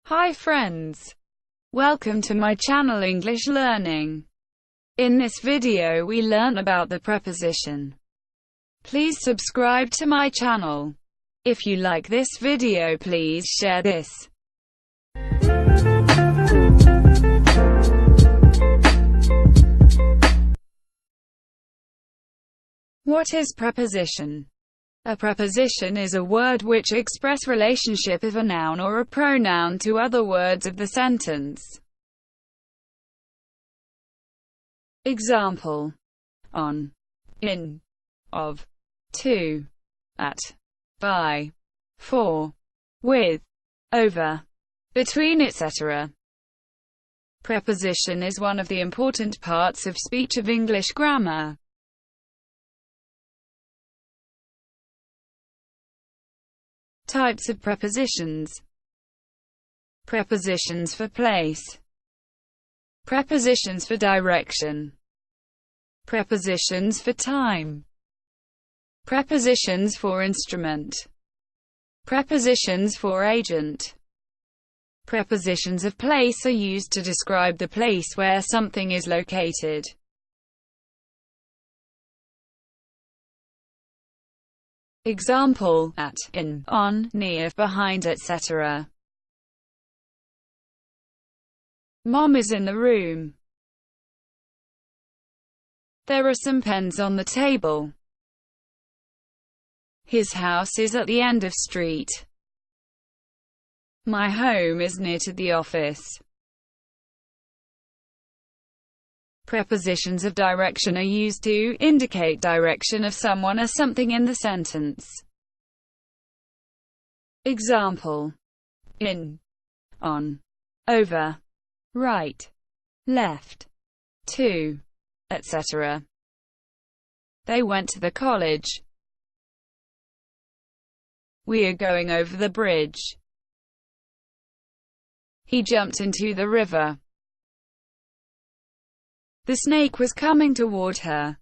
Hi friends! Welcome to my channel English Learning. In this video we learn about the preposition. Please subscribe to my channel. If you like this video, please share this. What is preposition? A preposition is a word which express relationship of a noun or a pronoun to other words of the sentence. Example: on, in, of, to, at, by, for, with, over, between, etc. Preposition is one of the important parts of speech of English grammar. Types of prepositions. Prepositions for place. Prepositions for direction. Prepositions for time. Prepositions for instrument. Prepositions for agent. Prepositions of place are used to describe the place where something is located. Example: at, in, on, near, behind, etc. Mom is in the room. There are some pens on the table. His house is at the end of street. My home is near to the office. Prepositions of direction are used to indicate direction of someone or something in the sentence. Example: in, on, over, right, left, to, etc. They went to the college. We are going over the bridge. He jumped into the river. The snake was coming toward her.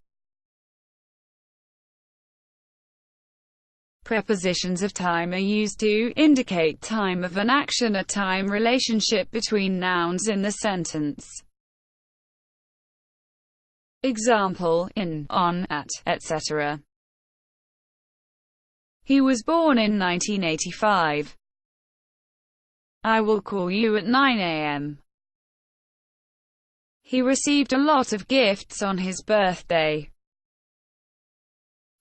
Prepositions of time are used to indicate time of an action, a time relationship between nouns in the sentence. Example: in, on, at, etc. He was born in 1985. I will call you at 9 a.m. He received a lot of gifts on his birthday.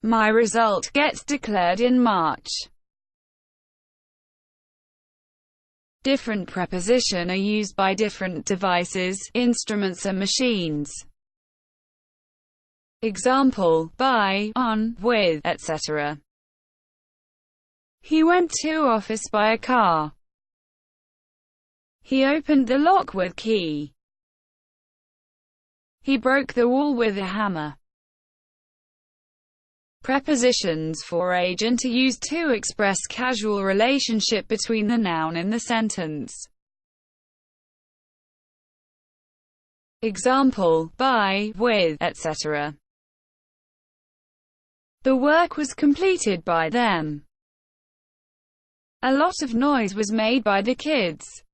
My result gets declared in March. Different prepositions are used by different devices, instruments and machines. Example: by, on, with, etc. He went to office by a car. He opened the lock with key. He broke the wall with a hammer. Prepositions for agent are used to express casual relationship between the noun in the sentence. Example: by, with, etc. The work was completed by them. A lot of noise was made by the kids.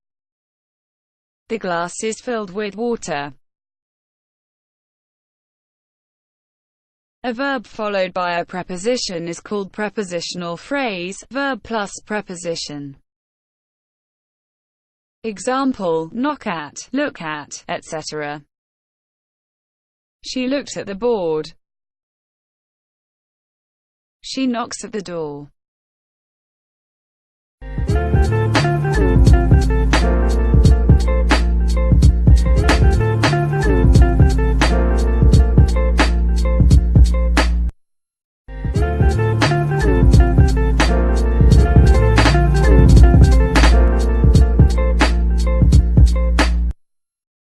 The glass is filled with water. A verb followed by a preposition is called prepositional phrase, verb plus preposition. Example: knock at, look at, etc. She looked at the board. She knocks at the door.